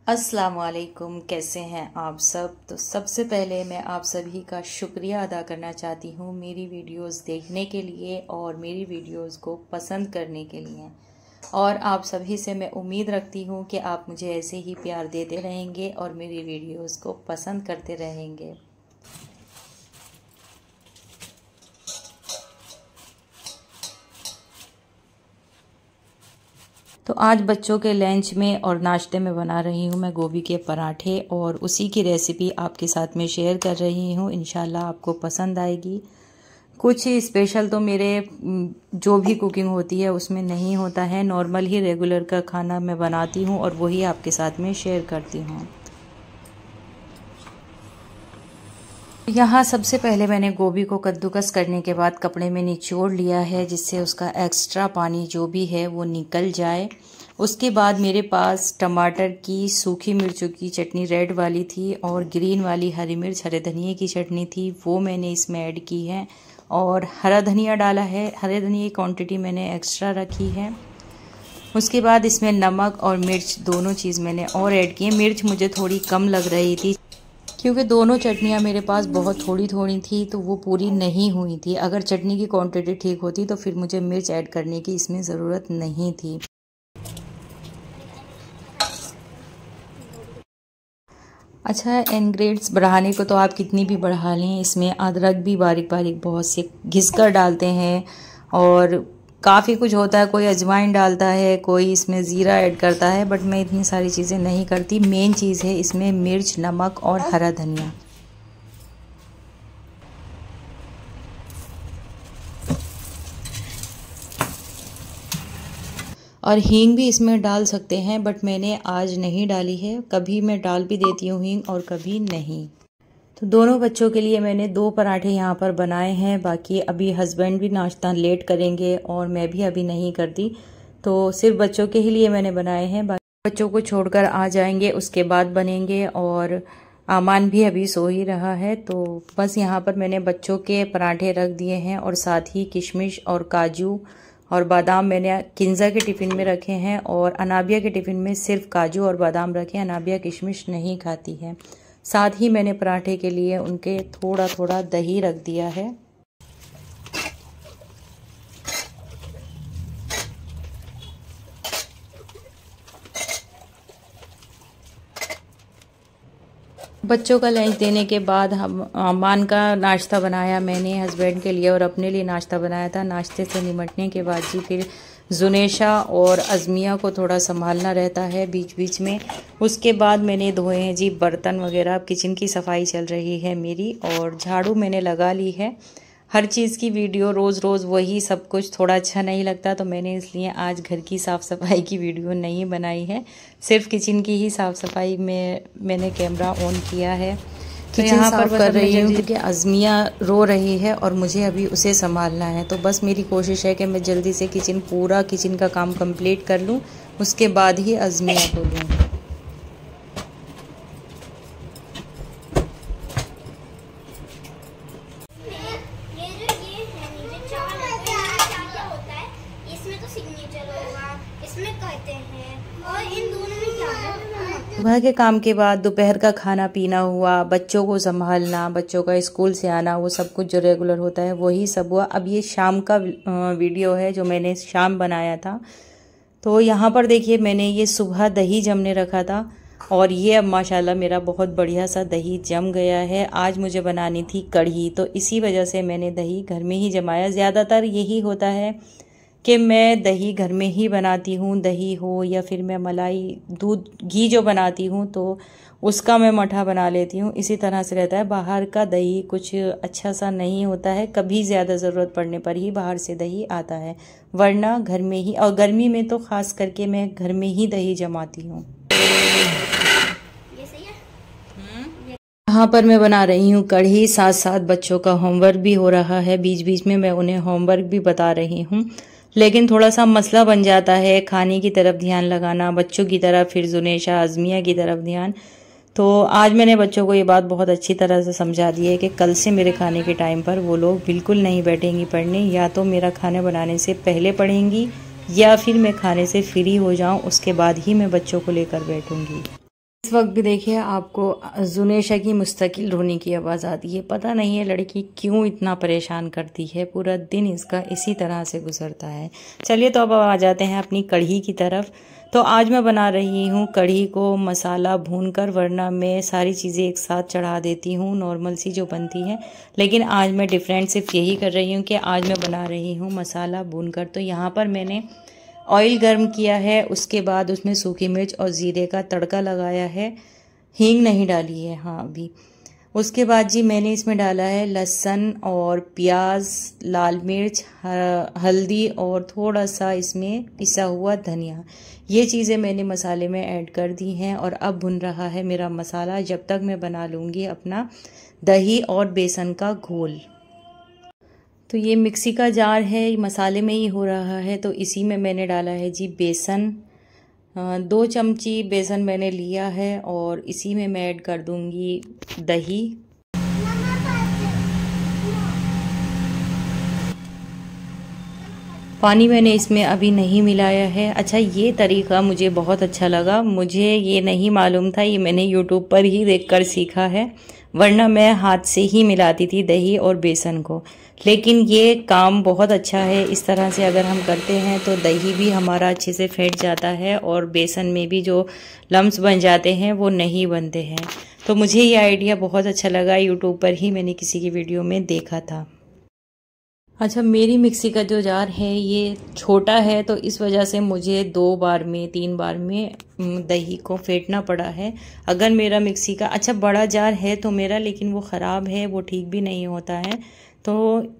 अस्सलाम वालेकुम, कैसे हैं आप सब। तो सबसे पहले मैं आप सभी का शुक्रिया अदा करना चाहती हूँ मेरी वीडियोस देखने के लिए और मेरी वीडियोस को पसंद करने के लिए। और आप सभी से मैं उम्मीद रखती हूँ कि आप मुझे ऐसे ही प्यार देते रहेंगे और मेरी वीडियोस को पसंद करते रहेंगे। तो आज बच्चों के लंच में और नाश्ते में बना रही हूँ मैं गोभी के पराठे, और उसी की रेसिपी आपके साथ में शेयर कर रही हूँ। इंशाल्लाह आपको पसंद आएगी। कुछ स्पेशल तो मेरे जो भी कुकिंग होती है उसमें नहीं होता है, नॉर्मल ही रेगुलर का खाना मैं बनाती हूँ और वही आपके साथ में शेयर करती हूँ। यहाँ सबसे पहले मैंने गोभी को कद्दूकस करने के बाद कपड़े में निचोड़ लिया है, जिससे उसका एक्स्ट्रा पानी जो भी है वो निकल जाए। उसके बाद मेरे पास टमाटर की सूखी मिर्चों की चटनी रेड वाली थी और ग्रीन वाली हरी मिर्च हरे धनिए की चटनी थी, वो मैंने इसमें ऐड की है। और हरा धनिया डाला है, हरे धनिया की क्वांटिटी मैंने एक्स्ट्रा रखी है। उसके बाद इसमें नमक और मिर्च दोनों चीज़ मैंने और ऐड की है। मिर्च मुझे थोड़ी कम लग रही थी क्योंकि दोनों चटनियाँ मेरे पास बहुत थोड़ी थोड़ी थी, तो वो पूरी नहीं हुई थी। अगर चटनी की क्वांटिटी ठीक होती तो फिर मुझे मिर्च ऐड करने की इसमें ज़रूरत नहीं थी। अच्छा, इंग्रेडिएंट्स बढ़ाने को तो आप कितनी भी बढ़ा लें, इसमें अदरक भी बारीक बारीक बहुत से घिसकर डालते हैं और काफ़ी कुछ होता है। कोई अजवाइन डालता है, कोई इसमें ज़ीरा ऐड करता है, बट मैं इतनी सारी चीज़ें नहीं करती। मेन चीज़ है इसमें मिर्च, नमक और हरा धनिया। और हींग भी इसमें डाल सकते हैं, बट मैंने आज नहीं डाली है। कभी मैं डाल भी देती हूँ हींग और कभी नहीं। तो दोनों बच्चों के लिए मैंने 2 पराठे यहाँ पर बनाए हैं। बाकी अभी हस्बैंड भी नाश्ता लेट करेंगे और मैं भी अभी नहीं करती, तो सिर्फ बच्चों के ही लिए मैंने बनाए हैं। बाकी बच्चों को छोड़कर आ जाएंगे उसके बाद बनेंगे। और आमान भी अभी सो ही रहा है, तो बस यहाँ पर मैंने बच्चों के पराठे रख दिए हैं और साथ ही किशमिश और काजू और बादाम मैंने किंजा के टिफ़िन में रखे हैं और अनाबिया के टिफ़िन में सिर्फ काजू और बादाम रखे हैं। अनाबिया किशमिश नहीं खाती है। साथ ही मैंने पराठे के लिए उनके थोड़ा थोड़ा दही रख दिया है। बच्चों का लंच देने के बाद हम अमान का नाश्ता बनाया मैंने हस्बैंड के लिए और अपने लिए नाश्ता बनाया था। नाश्ते से निमटने के बाद जी फिर जुनेशा और अज़मिया को थोड़ा संभालना रहता है बीच बीच में। उसके बाद मैंने धोए हैं जी बर्तन वगैरह। अब किचन की सफाई चल रही है मेरी और झाड़ू मैंने लगा ली है। हर चीज़ की वीडियो रोज़ रोज़ वही सब कुछ थोड़ा अच्छा नहीं लगता, तो मैंने इसलिए आज घर की साफ़ सफाई की वीडियो नहीं बनाई है। सिर्फ किचन की ही साफ़ सफाई में मैंने कैमरा ऑन किया है। तो यहाँ पर कर रही हूँ क्योंकि अज़मिया रो रही है और मुझे अभी उसे संभालना है। तो बस मेरी कोशिश है कि मैं जल्दी से पूरा किचन का काम कंप्लीट कर लूँ, उसके बाद ही अज़मिया को लूँ। सुबह के काम के बाद दोपहर का खाना पीना हुआ, बच्चों को संभालना, बच्चों का स्कूल से आना, वो सब कुछ जो रेगुलर होता है वही सब हुआ। अब ये शाम का वीडियो है जो मैंने शाम बनाया था। तो यहाँ पर देखिए मैंने ये सुबह दही जमने रखा था और ये अब माशाल्लाह मेरा बहुत बढ़िया सा दही जम गया है। आज मुझे बनानी थी कढ़ी, तो इसी वजह से मैंने दही घर में ही जमाया। ज़्यादातर यही होता है कि मैं दही घर में ही बनाती हूँ, दही हो या फिर मैं मलाई दूध घी जो बनाती हूँ तो उसका मैं मठा बना लेती हूँ। इसी तरह से रहता है। बाहर का दही कुछ अच्छा सा नहीं होता है, कभी ज़्यादा ज़रूरत पड़ने पर ही बाहर से दही आता है, वरना घर में ही। और गर्मी में तो ख़ास करके मैं घर में ही दही जमाती हूँ। यहाँ पर मैं बना रही हूँ कढ़ी, साथ साथ बच्चों का होमवर्क भी हो रहा है। बीच बीच में मैं उन्हें होमवर्क भी बता रही हूँ, लेकिन थोड़ा सा मसला बन जाता है खाने की तरफ ध्यान लगाना, बच्चों की तरफ, फिर जुनेशा अज़मिया की तरफ ध्यान। तो आज मैंने बच्चों को ये बात बहुत अच्छी तरह से समझा दी है कि कल से मेरे खाने के टाइम पर वो लोग बिल्कुल नहीं बैठेंगी पढ़ने। या तो मेरा खाना बनाने से पहले पढ़ेंगी या फिर मैं खाने से फ्री हो जाऊं उसके बाद ही मैं बच्चों को लेकर बैठूंगी। इस वक्त भी देखिए आपको जुनेशा की मुस्तकिल रोने की आवाज़ आती है। पता नहीं है लड़की क्यों इतना परेशान करती है, पूरा दिन इसका इसी तरह से गुजरता है। चलिए तो अब आ जाते हैं अपनी कढ़ी की तरफ। तो आज मैं बना रही हूँ कढ़ी को मसाला भूनकर, वरना मैं सारी चीज़ें एक साथ चढ़ा देती हूँ नॉर्मल सी जो बनती है। लेकिन आज मैं डिफरेंट सिर्फ यही कर रही हूँ कि आज मैं बना रही हूँ मसाला भूनकर। तो यहाँ पर मैंने ऑयल गर्म किया है, उसके बाद उसमें सूखी मिर्च और ज़ीरे का तड़का लगाया है। हींग नहीं डाली है हाँ अभी। उसके बाद जी मैंने इसमें डाला है लहसुन और प्याज, लाल मिर्च, हल्दी और थोड़ा सा इसमें पिसा हुआ धनिया। ये चीज़ें मैंने मसाले में ऐड कर दी हैं और अब भुन रहा है मेरा मसाला, जब तक मैं बना लूँगी अपना दही और बेसन का घोल। तो ये मिक्सी का जार है, मसाले में ही हो रहा है, तो इसी में मैंने डाला है जी बेसन। 2 चमची बेसन मैंने लिया है और इसी में मैं ऐड कर दूंगी दही। पानी मैंने इसमें अभी नहीं मिलाया है। अच्छा ये तरीका मुझे बहुत अच्छा लगा, मुझे ये नहीं मालूम था, ये मैंने यूट्यूब पर ही देखकर सीखा है, वरना मैं हाथ से ही मिलाती थी दही और बेसन को। लेकिन ये काम बहुत अच्छा है, इस तरह से अगर हम करते हैं तो दही भी हमारा अच्छे से फेंट जाता है और बेसन में भी जो लम्स बन जाते हैं वो नहीं बनते हैं। तो मुझे ये आइडिया बहुत अच्छा लगा, यूट्यूब पर ही मैंने किसी की वीडियो में देखा था। अच्छा मेरी मिक्सी का जो जार है ये छोटा है, तो इस वजह से मुझे 2 बार में 3 बार में दही को फेंटना पड़ा है। अगर मेरा मिक्सी का अच्छा बड़ा जार है तो मेरा, लेकिन वो ख़राब है, वो ठीक भी नहीं होता है। तो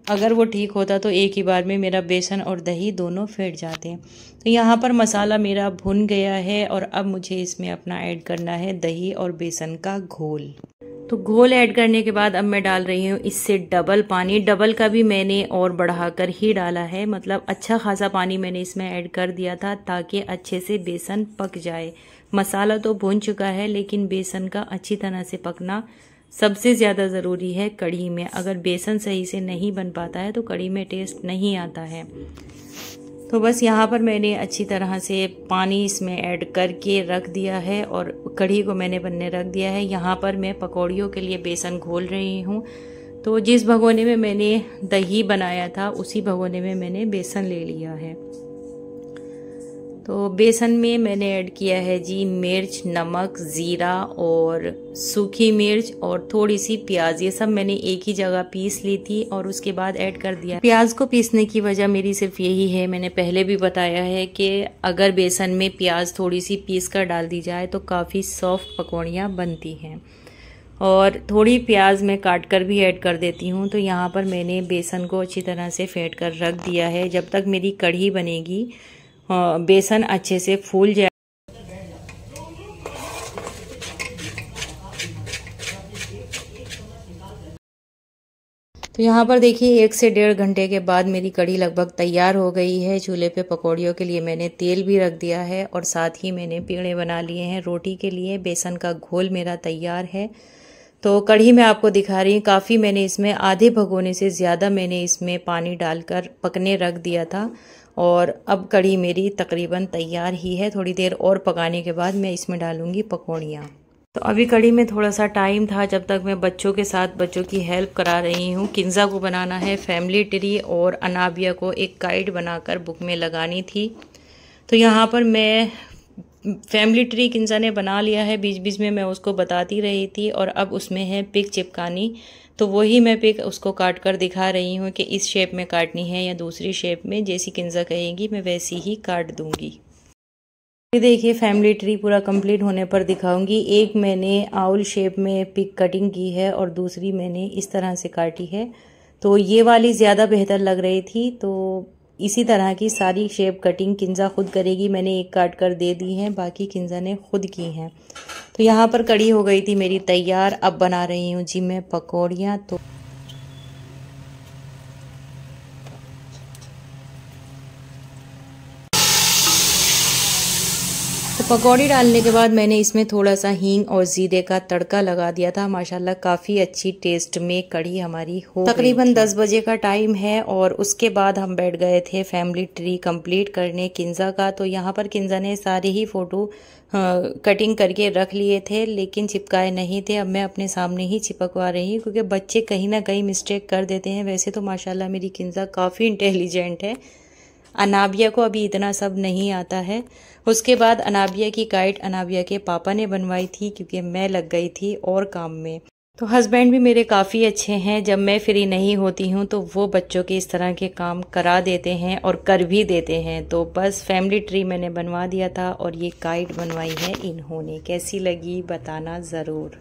अगर वो ठीक होता तो एक ही बार में मेरा बेसन और दही दोनों फेंट जाते। तो यहाँ पर मसाला मेरा भुन गया है और अब मुझे इसमें अपना ऐड करना है दही और बेसन का घोल। तो घोल ऐड करने के बाद अब मैं डाल रही हूँ इससे डबल पानी। डबल का भी मैंने और बढ़ाकर ही डाला है, मतलब अच्छा खासा पानी मैंने इसमें ऐड कर दिया था ताकि अच्छे से बेसन पक जाए। मसाला तो भुन चुका है लेकिन बेसन का अच्छी तरह से पकना सबसे ज़्यादा ज़रूरी है कढ़ी में। अगर बेसन सही से नहीं बन पाता है तो कढ़ी में टेस्ट नहीं आता है। तो बस यहाँ पर मैंने अच्छी तरह से पानी इसमें ऐड करके रख दिया है और कढ़ी को मैंने बनने रख दिया है। यहाँ पर मैं पकौड़ियों के लिए बेसन घोल रही हूँ। तो जिस भगोने में मैंने दही बनाया था उसी भगोने में मैंने बेसन ले लिया है। तो बेसन में मैंने ऐड किया है जी मिर्च, नमक, ज़ीरा और सूखी मिर्च और थोड़ी सी प्याज। ये सब मैंने एक ही जगह पीस ली थी और उसके बाद ऐड कर दिया। प्याज को पीसने की वजह मेरी सिर्फ यही है, मैंने पहले भी बताया है कि अगर बेसन में प्याज थोड़ी सी पीस कर डाल दी जाए तो काफ़ी सॉफ्ट पकौड़ियाँ बनती हैं। और थोड़ी प्याज मैं काट कर भी ऐड कर देती हूँ। तो यहाँ पर मैंने बेसन को अच्छी तरह से फेंट कर रख दिया है। जब तक मेरी कढ़ी बनेगी बेसन अच्छे से फूल जाए। तो यहाँ पर देखिए 1 से 1.5 घंटे के बाद मेरी कढ़ी लगभग तैयार हो गई है। चूल्हे पे पकौड़ियों के लिए मैंने तेल भी रख दिया है और साथ ही मैंने पीड़े बना लिए हैं रोटी के लिए। बेसन का घोल मेरा तैयार है। तो कढ़ी मैं आपको दिखा रही हूँ, काफ़ी मैंने इसमें आधे भगोने से ज़्यादा मैंने इसमें पानी डालकर पकने रख दिया था और अब कढ़ी मेरी तकरीबन तैयार ही है। थोड़ी देर और पकाने के बाद मैं इसमें डालूंगी पकौड़ियाँ। तो अभी कढ़ी में थोड़ा सा टाइम था, जब तक मैं बच्चों के साथ बच्चों की हेल्प करा रही हूँ। किंजा को बनाना है फैमिली ट्री और अनाबिया को एक काइट बनाकर बुक में लगानी थी। तो यहाँ पर मैं फैमिली ट्री किंजा ने बना लिया है, बीच बीच में मैं उसको बताती रही थी और अब उसमें है पिक चिपकानी। तो वही मैं पिक उसको काट कर दिखा रही हूँ कि इस शेप में काटनी है या दूसरी शेप में, जैसी किंजा कहेगी मैं वैसी ही काट दूंगी। ये देखिए फैमिली ट्री पूरा कंप्लीट होने पर दिखाऊंगी। एक मैंने आउल शेप में पिक कटिंग की है और दूसरी मैंने इस तरह से काटी है। तो ये वाली ज़्यादा बेहतर लग रही थी, तो इसी तरह की सारी शेप कटिंग किंजा खुद करेगी। मैंने एक काट कर दे दी है, बाकी किंजा ने खुद की हैं। तो यहाँ पर कढ़ी हो गई थी मेरी तैयार। अब बना रही हूँ जी मैं पकौड़ियाँ। तो पकौड़ी डालने के बाद मैंने इसमें थोड़ा सा हींग और जीरे का तड़का लगा दिया था। माशाल्लाह काफ़ी अच्छी टेस्ट में कढ़ी हमारी हो गई। तकरीबन 10 बजे का टाइम है और उसके बाद हम बैठ गए थे फैमिली ट्री कंप्लीट करने किंजा का। तो यहाँ पर किंजा ने सारे ही फ़ोटो कटिंग करके रख लिए थे, लेकिन चिपकाए नहीं थे। अब मैं अपने सामने ही चिपकवा रही हूँ क्योंकि बच्चे कहीं ना कहीं मिस्टेक कर देते हैं। वैसे तो माशाल्लाह मेरी किंजा काफ़ी इंटेलिजेंट है। अनाबिया को अभी इतना सब नहीं आता है। उसके बाद अनाबिया की काइट अनाबिया के पापा ने बनवाई थी क्योंकि मैं लग गई थी और काम में। तो हस्बैंड भी मेरे काफ़ी अच्छे हैं। जब मैं फ्री नहीं होती हूँ तो वो बच्चों के इस तरह के काम करा देते हैं और कर भी देते हैं। तो बस फैमिली ट्री मैंने बनवा दिया था और ये काइट बनवाई है इन्होंने। कैसी लगी बताना ज़रूर।